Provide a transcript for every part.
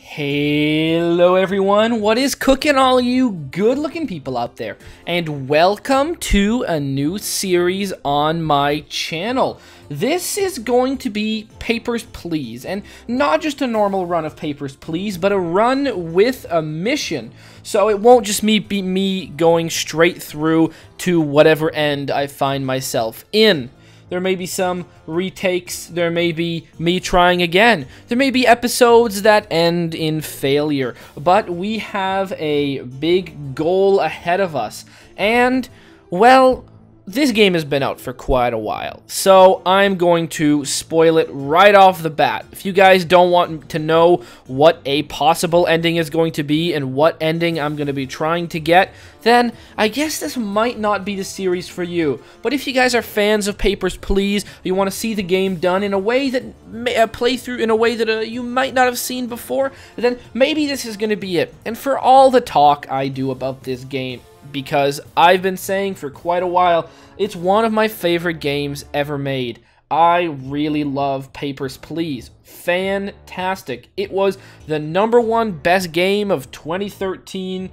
Hello everyone, what is cooking all you good looking people out there? And welcome to a new series on my channel. This is going to be Papers, Please, and not just a normal run of Papers, Please, but a run with a mission. So it won't just be me going straight through to whatever end I find myself in. There may be some retakes, there may be me trying again, there may be episodes that end in failure, but we have a big goal ahead of us, and, well, this game has been out for quite a while, so I'm going to spoil it right off the bat. If you guys don't want to know what a possible ending is going to be and what ending I'm going to be trying to get, then I guess this might not be the series for you. But if you guys are fans of Papers, Please, you want to see the game done in a way that play through in a way that you might not have seen before, then maybe this is going to be it. And for all the talk I do about this game, because I've been saying for quite a while, it's one of my favorite games ever made. I really love Papers, Please. Fantastic. It was the #1 best game of 2013,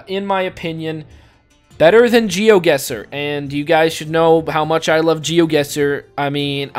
in my opinion. Better than GeoGuessr, and you guys should know how much I love GeoGuessr. I mean,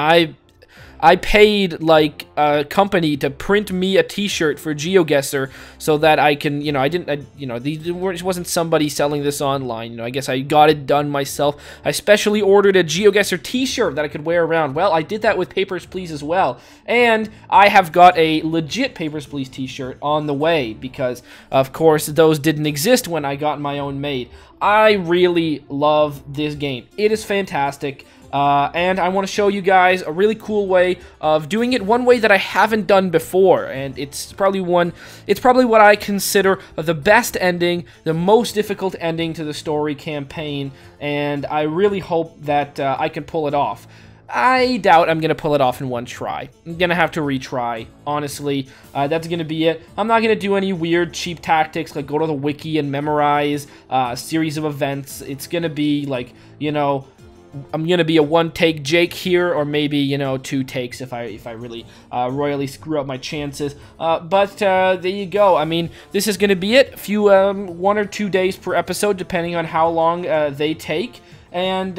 I paid, like, a company to print me a t-shirt for GeoGuessr so that I can, it wasn't somebody selling this online, I guess I got it done myself. I specially ordered a GeoGuessr t-shirt that I could wear around. Well, I did that with Papers, Please as well. And I have got a legit Papers, Please t-shirt on the way because, of course, those didn't exist when I got my own made. I really love this game. It is fantastic. And I want to show you guys a really cool way of doing it, one way that I haven't done before, and it's probably what I consider the best ending, the most difficult ending to the story campaign, and I really hope that I can pull it off. I doubt I'm going to pull it off in one try. I'm going to have to retry, honestly. That's going to be it. I'm not going to do any weird, cheap tactics, like go to the wiki and memorize a series of events. It's going to be like, I'm gonna be a one-take Jake here, or maybe 2 takes if I really royally screw up my chances. But there you go. I mean, this is gonna be it. A few 1 or 2 days per episode, depending on how long they take. And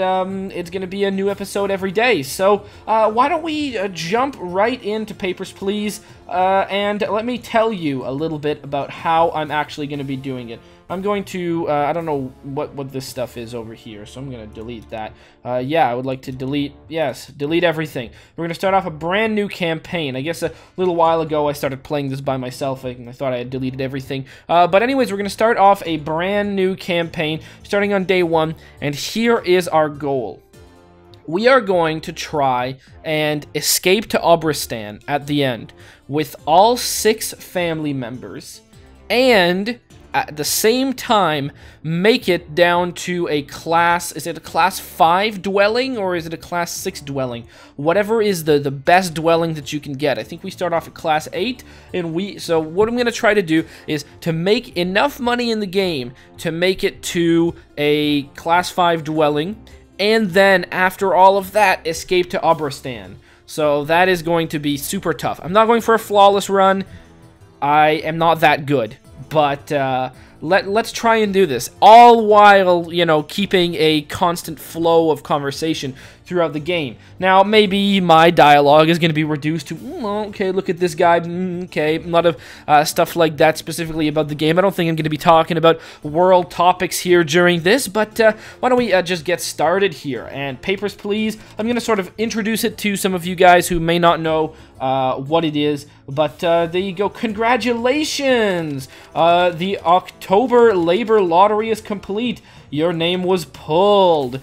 it's going to be a new episode every day. So why don't we jump right into Papers, Please, and let me tell you a little bit about how I'm actually going to be doing it. I'm going to, I don't know what this stuff is over here, so I'm going to delete that. Yeah, I would like to delete everything. We're going to start off a brand new campaign. I guess a little while ago I started playing this by myself, and I thought I had deleted everything. But anyways, we're going to start off a brand new campaign, starting on day 1, and here is our goal. We are going to try and escape to Obristan at the end with all 6 family members, and at the same time, make it down to a class, is it a class 5 dwelling or is it a class 6 dwelling? Whatever is the best dwelling that you can get. I think we start off at class 8, and so what I'm going to try to do is to make enough money in the game to make it to a class 5 dwelling, and then after all of that, escape to Obristan. So that is going to be super tough. I'm not going for a flawless run. I am not that good. But let's try and do this, all while, keeping a constant flow of conversation throughout the game. Now, maybe my dialogue is going to be reduced to, okay, look at this guy, okay, a lot of stuff like that specifically about the game. I don't think I'm going to be talking about world topics here during this, but why don't we just get started here? And Papers, Please, I'm going to sort of introduce it to some of you guys who may not know what it is, but there you go. Congratulations! The October Labor Lottery is complete. Your name was pulled.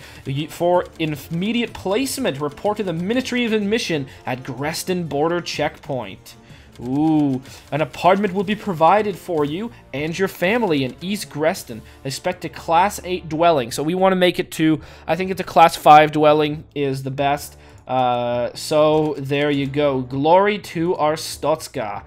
For immediate placement, report to the Ministry of Admission at Greston Border Checkpoint. Ooh, an apartment will be provided for you and your family in East Greston. Expect a Class 8 dwelling. So we want to make it to, I think it's a Class 5 dwelling is the best. So there you go. Glory to our Stotska.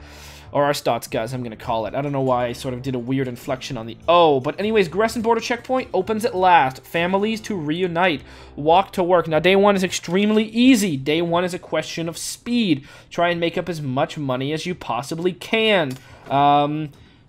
or Arstotzka, as I'm going to call it. I don't know why I sort of did a weird inflection on the O. But anyways, Gressen border checkpoint opens at last. Families to reunite. Walk to work. Now, day 1 is extremely easy. Day 1 is a question of speed. Try and make up as much money as you possibly can.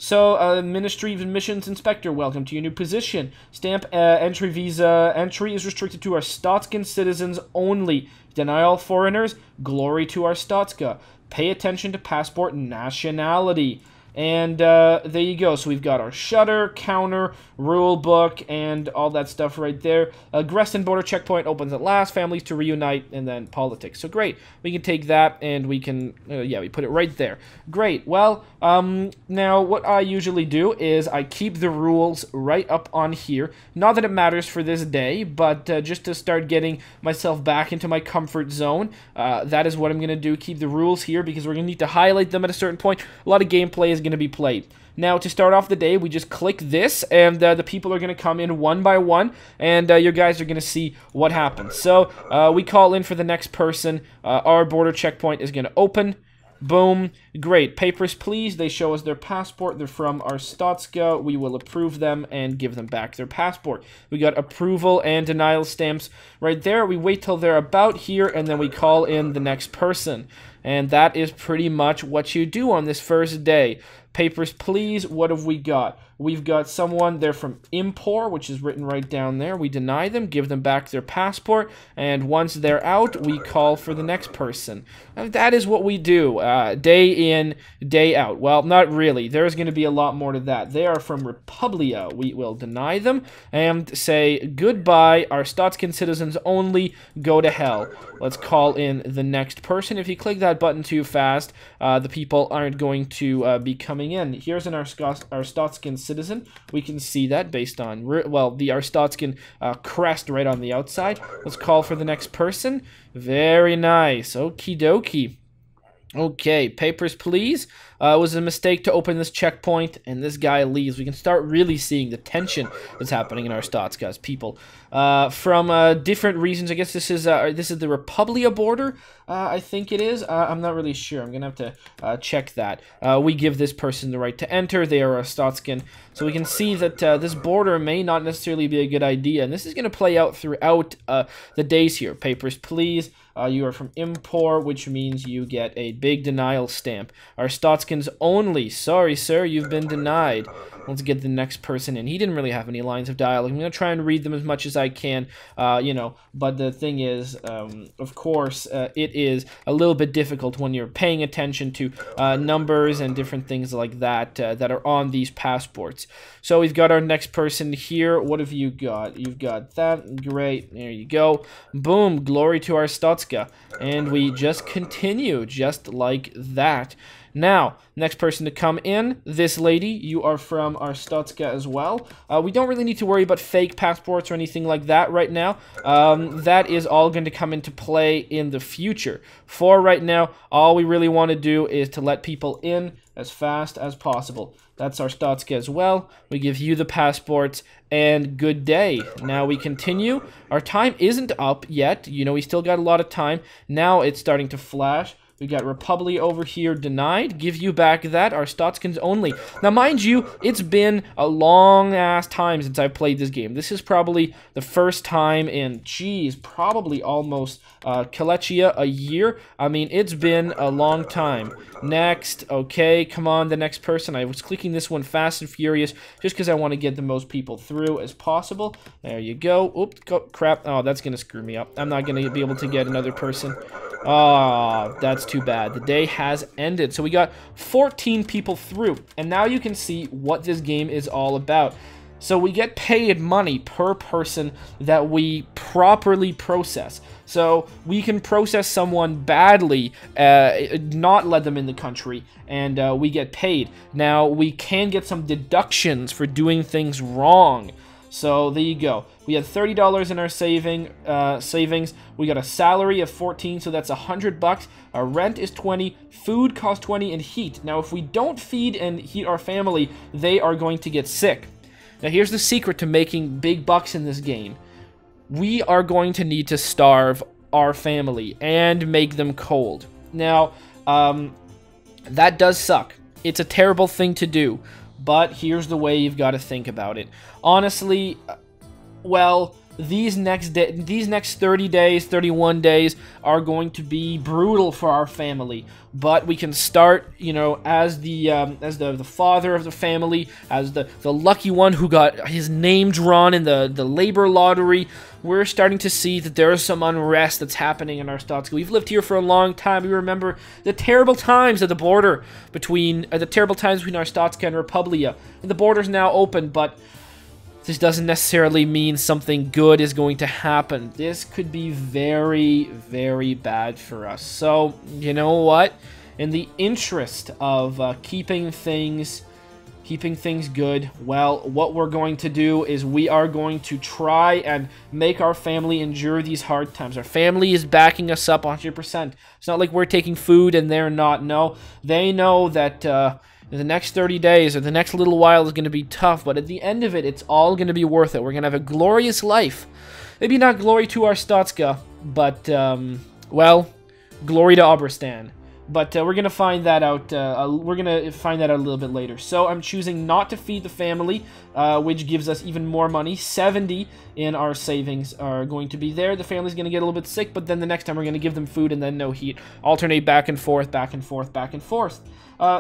Ministry of Admissions Inspector, welcome to your new position. Stamp entry visa. Entry is restricted to Arstotzkan citizens only. Deny all foreigners. Glory to Arstotzka. Pay attention to passport nationality. And there you go. So we've got our shutter, counter, rule book, and all that stuff right there. Gressen border checkpoint opens at last. Families to reunite, and then politics. So great. We can take that, and we can, we put it right there. Great. Well, now what I usually do is I keep the rules right up on here. Not that it matters for this day, but just to start getting myself back into my comfort zone, that is what I'm going to do. Keep the rules here, because we're going to need to highlight them at a certain point. A lot of gameplay is going to be played. Now, to start off the day, we just click this, and the people are going to come in one by one, and your guys are going to see what happens. So, we call in for the next person. Our border checkpoint is going to open. Boom. Great. Papers, please. They show us their passport. They're from Arstotzka. We will approve them and give them back their passport. We got approval and denial stamps right there. We wait till they're about here, and then we call in the next person. And that is pretty much what you do on this first day. Papers, please. What have we got? We've got someone, they're from Impor, which is written right down there. We deny them, give them back their passport, and once they're out, we call for the next person. And that is what we do, day in, day out. Well, not really. There's going to be a lot more to that. They are from Republia. We will deny them and say, goodbye, Arstotzkan citizens only, go to hell. Let's call in the next person. If you click that button too fast, the people aren't going to be coming in. Here's an Arstotzkan citizen. We can see that based on, well, the Arstotzkan crest right on the outside. Let's call for the next person. Very nice. Okie dokie. Okay, papers, please. It was a mistake to open this checkpoint, and this guy leaves. We can start really seeing the tension that's happening in Arstotzka's people. From different reasons, I guess this is the Republia border, I think it is. I'm not really sure. I'm going to have to check that. We give this person the right to enter. They are Arstotzkan. So we can see that this border may not necessarily be a good idea, and this is going to play out throughout the days here. Papers, please. You are from Impor, which means you get a big denial stamp. Arstotzkans only. Sorry, sir, you've been denied. Let's get the next person in. He didn't really have any lines of dialogue. I'm going to try and read them as much as I can, but the thing is, of course, it is a little bit difficult when you're paying attention to numbers and different things like that that are on these passports. So we've got our next person here. What have you got? You've got that. Great. There you go. Boom. Glory to Arstotzka. And we just continue just like that. Now, next person to come in, this lady, you are from Arstotzka as well. We don't really need to worry about fake passports or anything like that right now. That is all going to come into play in the future. For right now, all we really want to do is to let people in as fast as possible. That's Arstotzka as well. We give you the passports, and good day. Now we continue. Our time isn't up yet. You know, we still got a lot of time. Now it's starting to flash. We got Republia over here denied. Give you back that. Arstotzkans only. Now, mind you, it's been a long-ass time since I played this game. This is probably the first time in, geez, probably almost Kalechia a year. I mean, it's been a long time. Next. Okay, come on, the next person. I was clicking this one fast and furious just because I want to get the most people through as possible. There you go. Oops, crap. Oh, that's going to screw me up. I'm not going to be able to get another person. Oh, that's too bad. The day has ended. So we got 14 people through. And now you can see what this game is all about. So we get paid money per person that we properly process. So we can process someone badly, not let them in the country, and we get paid. Now, we can get some deductions for doing things wrong. So there you go. We had $30 in our savings. We got a salary of 14, so that's $100. Our rent is 20. Food costs 20, and heat. Now, if we don't feed and heat our family, they are going to get sick. Now, here's the secret to making big bucks in this game. We are going to need to starve our family and make them cold. Now, that does suck. It's a terrible thing to do, but here's the way you've got to think about it. Honestly, well, these next 30 days, 31 days are going to be brutal for our family. But we can start, you know, as the father of the family, as the lucky one who got his name drawn in the labor lottery. We're starting to see that there is some unrest that's happening in our Arstotzka. We've lived here for a long time. We remember the terrible times at the border between Arstotzka and Republia. And the border's now open, but this doesn't necessarily mean something good is going to happen. This could be very, very bad for us. So, you know what? In the interest of keeping things good, well, what we're going to do is we are going to try and make our family endure these hard times. Our family is backing us up 100%. It's not like we're taking food and they're not. No, they know that the next 30 days or the next little while is going to be tough, but at the end of it, it's all going to be worth it. We're going to have a glorious life. Maybe not glory to our Arstotzka, but, well, glory to Obristan. But we're going to find that out. We're going to find that out a little bit later. So I'm choosing not to feed the family, which gives us even more money. 70 in our savings are going to be there. The family's going to get a little bit sick, but then the next time we're going to give them food and then no heat. Alternate back and forth, back and forth, back and forth.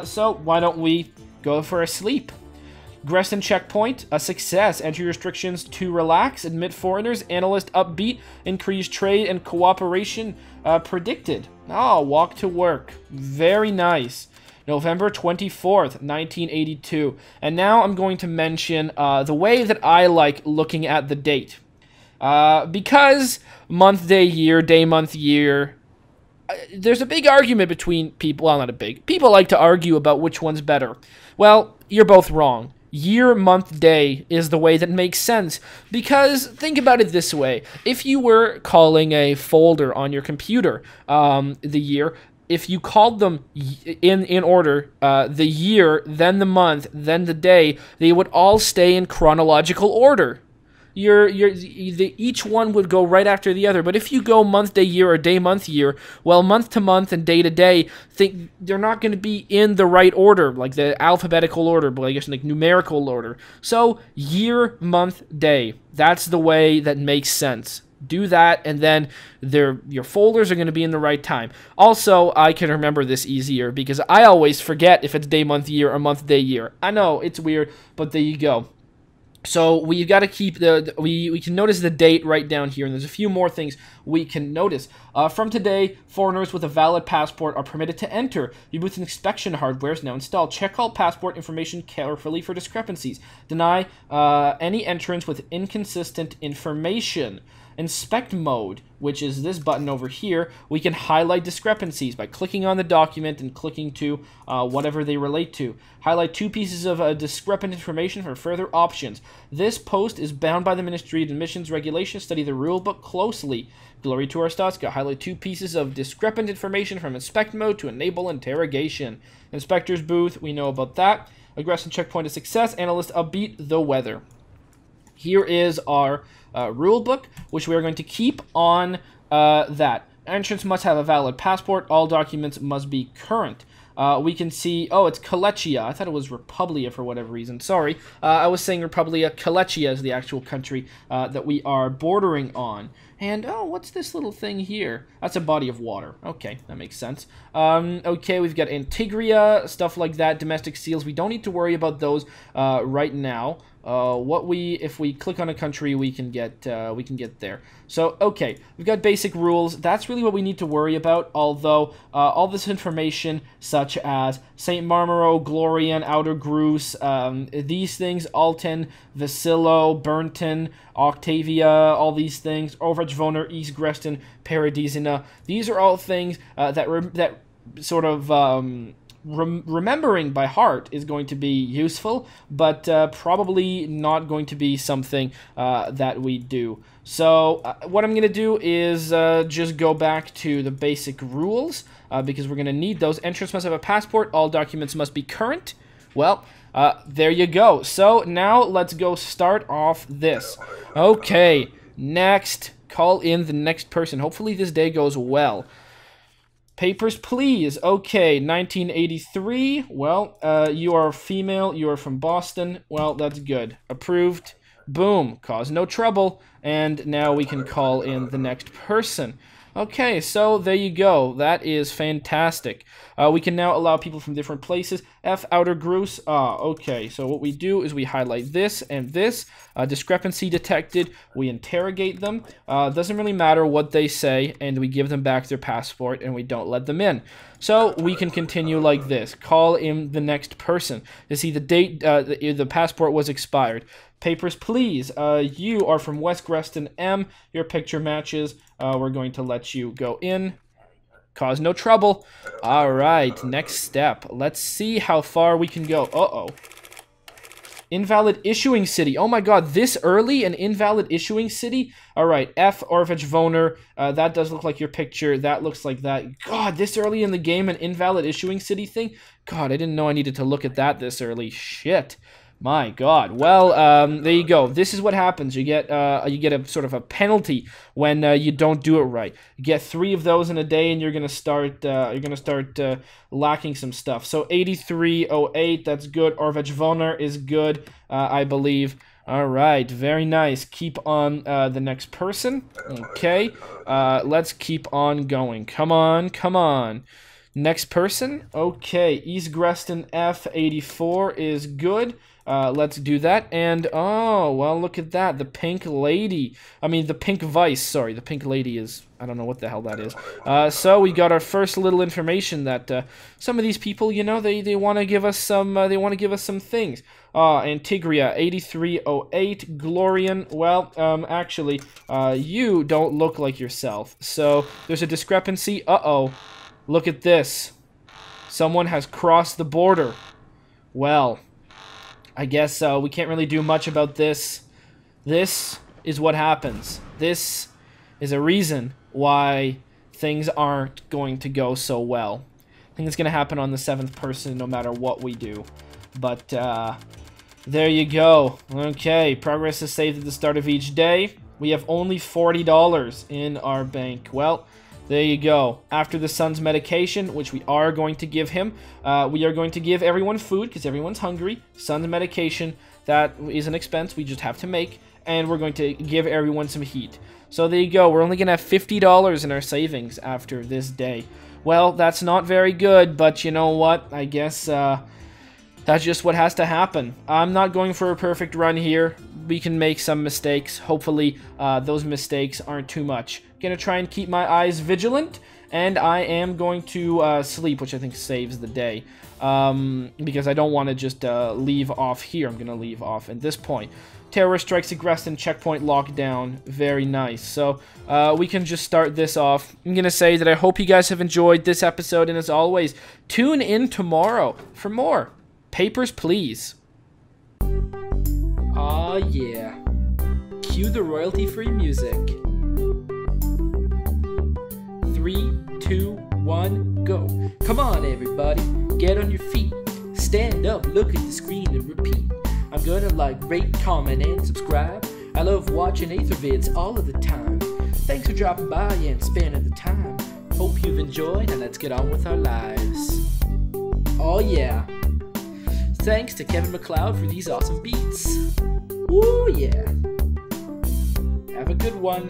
So why don't we go for a sleep? Grestin checkpoint, a success. Entry restrictions to relax, admit foreigners, analyst upbeat, increase trade and cooperation predicted. Oh, walk to work. Very nice. November 24th, 1982. And now I'm going to mention the way that I like looking at the date. Because month, day, year, day, month, year, there's a big argument between people. Well, not a big. People like to argue about which one's better. Well, you're both wrong. Year, month, day is the way that makes sense. Because think about it this way. If you were calling a folder on your computer the year, if you called them in order, the year, then the month, then the day, they would all stay in chronological order. Each one would go right after the other. But if you go month, day, year, or day, month, year, well, month to month and day to day, they're not going to be in the right order, like the alphabetical order, but I guess like numerical order. So year, month, day. That's the way that makes sense. Do that, and then your folders are going to be in the right time. Also, I can remember this easier because I always forget if it's day, month, year, or month, day, year. I know, it's weird, but there you go. So we've got to keep we can notice the date right down here, and there's a few more things we can notice. From today, foreigners with a valid passport are permitted to enter. Your booth inspection hardware is now installed. Check all passport information carefully for discrepancies. Deny any entrance with inconsistent information. Inspect mode, which is this button over here, we can highlight discrepancies by clicking on the document and clicking to whatever they relate to. Highlight two pieces of discrepant information for further options. This post is bound by the Ministry of Admissions Regulations. Study the rule book closely. Glory to our Arstotzka. Highlight two pieces of discrepant information from inspect mode to enable interrogation. Inspector's booth, we know about that. Aggression checkpoint is success. Analyst upbeat, the weather. Here is our rule book, which we are going to keep on that. Entrance must have a valid passport. All documents must be current. We can see, oh, it's Kolechia. I thought it was Republia for whatever reason. Sorry. I was saying Republia. Kolechia is the actual country that we are bordering on. And, oh, what's this little thing here? That's a body of water. Okay, that makes sense. Okay, we've got Antigria, stuff like that, domestic seals. We don't need to worry about those right now. If we click on a country, we can get there. So, okay, we've got basic rules. That's really what we need to worry about, although all this information, such as St. Marmaro, Glorian, Outer Gruce, these things, Alten, Vasilo, Burnton, Octavia, all these things, Overjvoner, East Grestin, Paradisina, these are all things that sort of... remembering by heart is going to be useful, but probably not going to be something that we do. So what I'm going to do is just go back to the basic rules, because we're going to need those. Entrance must have a passport. All documents must be current. Well, there you go. So now let's go start off this. Okay, next. Call in the next person. Hopefully this day goes well. Papers, please. Okay, 1983. Well, you are female. You are from Boston. Well, that's good. Approved. Boom. Cause no trouble. And now we can call in the next person. Okay, so there you go. That is fantastic. We can now allow people from different places. F outer groups. Okay, so what we do is we highlight this and this. Discrepancy detected. We interrogate them. Doesn't really matter what they say, and we give them back their passport, and we don't let them in. So we can continue like this. Call in the next person. You see the date, the passport was expired. Papers, please. You are from West Greston M. Your picture matches. We're going to let you go in. Cause no trouble. All right, next step. Let's see how far we can go. Uh-oh. Invalid issuing city. Oh my god, this early? An invalid issuing city? All right, F. Orvich-Voner. That does look like your picture. That looks like that. God, this early in the game, an invalid issuing city thing? God, I didn't know I needed to look at that this early. Shit. My God. Well, there you go. This is what happens. You get a sort of a penalty when you don't do it right. You get 3 of those in a day, and you're gonna start lacking some stuff. So 8308, that's good. Orvich-Voner is good, I believe. All right, very nice. Keep on the next person. Okay, let's keep on going. Come on, come on. Next person. Okay, East Greston F84 is good. Let's do that. And, oh, well, look at that. The pink lady. I mean, the pink vice. Sorry, the pink lady is... I don't know what the hell that is. So we got our first little information that some of these people, you know, they want to give us some... they want to give us some things. Antigria, 8308. Glorian, well, actually, you don't look like yourself. So there's a discrepancy. Uh-oh. Look at this. Someone has crossed the border. Well... I guess we can't really do much about this. This is what happens. This is a reason why things aren't going to go so well. I think it's going to happen on the 7th person no matter what we do. But there you go. Okay, progress is saved at the start of each day. We have only $40 in our bank. Well... there you go. After the son's medication, which we are going to give him, we are going to give everyone food because everyone's hungry. Son's medication, that is an expense we just have to make. And we're going to give everyone some heat. So there you go. We're only going to have $50 in our savings after this day. Well, that's not very good, but you know what? I guess that's just what has to happen. I'm not going for a perfect run here. We can make some mistakes. Hopefully, those mistakes aren't too much. Gonna try and keep my eyes vigilant, and I am going to sleep, which I think saves the day, because I don't want to just leave off here. I'm gonna leave off at this point. Terror strikes Agreston, checkpoint lockdown. Very nice. So we can just start this off. I'm gonna say that I hope you guys have enjoyed this episode, and as always, tune in tomorrow for more. Papers, please. Aw, yeah. Cue the royalty-free music. 3, 2, 1, go. Come on, everybody. Get on your feet. Stand up, look at the screen, and repeat. I'm gonna like, rate, comment, and subscribe. I love watching Athervids all of the time. Thanks for dropping by and spending the time. Hope you've enjoyed, and let's get on with our lives. Oh, yeah. Thanks to Kevin MacLeod for these awesome beats. Woo, yeah. Have a good one.